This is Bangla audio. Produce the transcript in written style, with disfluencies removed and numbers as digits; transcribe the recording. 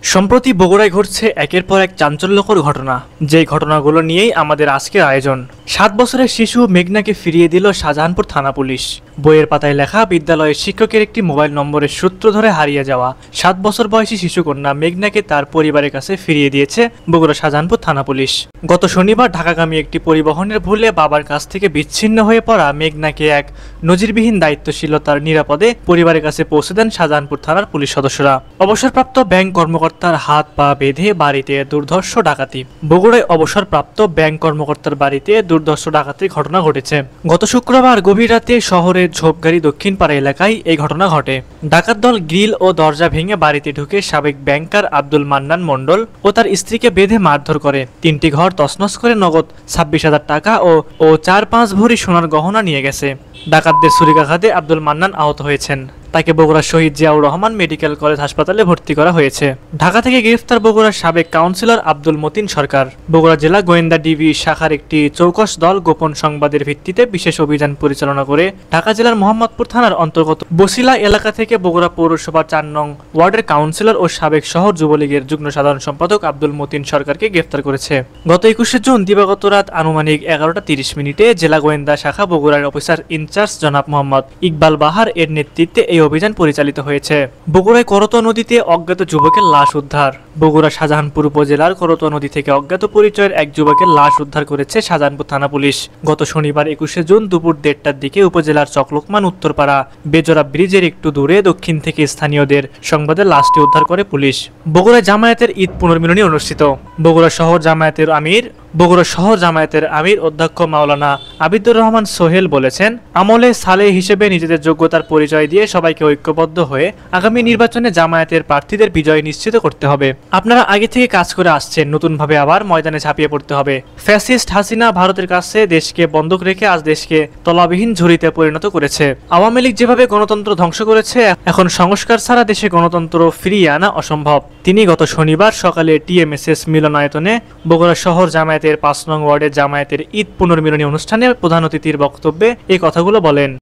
সম্প্রতি বগুড়ায় ঘটছে একের পর এক চাঞ্চল্যকর ঘটনা, যেই ঘটনাগুলো নিয়েই আমাদের আজকের আয়োজন। ৭ বছরের শিশু মেঘনাকে ফিরিয়ে দিল শাহজাহানপুর থানা পুলিশ। বইয়ের পাতায় লেখা বিদ্যালয়ের শিক্ষকের একটি মোবাইল নম্বরের সূত্র ধরে হারিয়ে যাওয়া ৭ বছর বয়সী শিশুকন্যা মেঘনাকে তার পরিবারের কাছে ফিরিয়ে দিয়েছে বগুড়া শাহজাহানপুর থানা পুলিশ। গত শনিবার ঢাকাগামী একটি পরিবহনের ভুলে বাবার কাছ থেকে বিচ্ছিন্ন হয়ে পড়া মেঘনাকে এক নজিরবিহীন দায়িত্বশীলতার নিরাপদে পরিবারের কাছে পৌঁছে দেন শাহজাহানপুর থানার পুলিশ সদস্যরা। অবসরপ্রাপ্ত ব্যাংক কর্মকর্তার হাত পা বেঁধে বাড়িতে দুর্ধর্ষ ডাকাতি। বগুড়ায় অবসরপ্রাপ্ত ব্যাংক কর্মকর্তার বাড়িতে দুর্ধর্ষ ডাকাতির ঘটনা ঘটেছে। গত শুক্রবার গভীর রাতে শহরের ঝোপগাড়ি দক্ষিণপাড়া এলাকায় এই ঘটনা ঘটে। ডাকাত দল গ্রিল ও দরজা ভেঙে বাড়িতে ঢুকে সাবেক ব্যাংকার আব্দুল মান্নান মণ্ডল ও তার স্ত্রীকে বেঁধে মারধর করে ৩টি ঘর তছনছ করে নগদ ২৬,০০০ টাকা ও ৪-৫ ভরি সোনার গহনা নিয়ে গেছে। ডাকাতদের ছুরিকাঘাতে আব্দুল মান্নান আহত হয়েছেন। তাকে বগুড়া শহীদ জিয়াউর রহমান মেডিকেল কলেজ হাসপাতালে ভর্তি করা হয়েছে। ঢাকা থেকে গ্রেফতার বগুড়ার সাবেক কাউন্সিলর আব্দুল মতিন সরকার। বগুড়া জেলা গোয়েন্দা ডিবি শাখার একটি চৌকস দল গোপন সংবাদের ভিত্তিতে বিশেষ অভিযান পরিচালনা করে ঢাকা জেলার মোহাম্মদপুর থানার অন্তর্গত বসিলা এলাকা থেকে বগুড়া পৌরসভার ৪ নং ওয়ার্ডের কাউন্সিলর ও সাবেক শহর যুবলীগের যুগ্ম সাধারণ সম্পাদক আব্দুল মতিন সরকারকে গ্রেফতার করেছে। গত ২১শে জুন দিবাগত রাত আনুমানিক ১১টা ৩০ মিনিটে জেলা গোয়েন্দা শাখা বগুড়ার অফিসার ইনচার্জ জনাব মোহাম্মদ ইকবাল বাহার এর নেতৃত্বে এই অভিযান পরিচালিত হয়েছে। বগুড়ায় করতোয়া নদীতে অজ্ঞাত যুবকের লাশ উদ্ধার। বগুড়া শাহজাহানপুর উপজেলার করতোয়া নদী থেকে অজ্ঞাত পরিচয়ের এক যুবকের লাশ উদ্ধার করেছে শাহজাহানপুর থানা পুলিশ। গত শনিবার ২১শে জুন দুপুর ১:৩০টার দিকে উপজেলার চকলোকমান উত্তরপাড়া বেজরা ব্রিজের একটু দূরে দক্ষিণ থেকে স্থানীয়দের সংবাদে লাশটি উদ্ধার করে পুলিশ। বগুড়ায় জামায়াতের ঈদ পুনর্মিলনী অনুষ্ঠিত। বগুড়া শহর জামায়াতের আমির অধ্যক্ষ মাওলানা আবিদুর রহমান সোহেল বলেছেন, আমলে সালে হিসেবে নিজেদের যোগ্যতার পরিচয় দিয়ে সবাইকে ঐক্যবদ্ধ হয়ে আগামী নির্বাচনে জামায়াতের প্রার্থীদের বিজয় নিশ্চিত করতে হবে। আপনারা আগে থেকে কাজ করে আসছেন, নতুনভাবে আবার ময়দানে ঝাঁপিয়ে পড়তে হবে। ফ্যাসিস্ট হাসিনা ভারতের কাছে দেশকে বন্ধক রেখে আজ দেশকে তলাবিহীন ঝুড়িতে পরিণত করেছে। আওয়ামী লীগ যেভাবে গণতন্ত্র ধ্বংস করেছে, এখন সংস্কার ছাড়া দেশে গণতন্ত্র ফিরিয়ে আনা অসম্ভব। তিনি গত শনিবার সকালে টিএমএসএস মিলনায়তনে বগুড়া শহর জামায়াতের ৫ নং ওয়ার্ডের জামায়াতের ঈদ পুনর্মিলনী অনুষ্ঠানে প্রধান অতিথির বক্তব্যে এই কথাগুলো বলেন।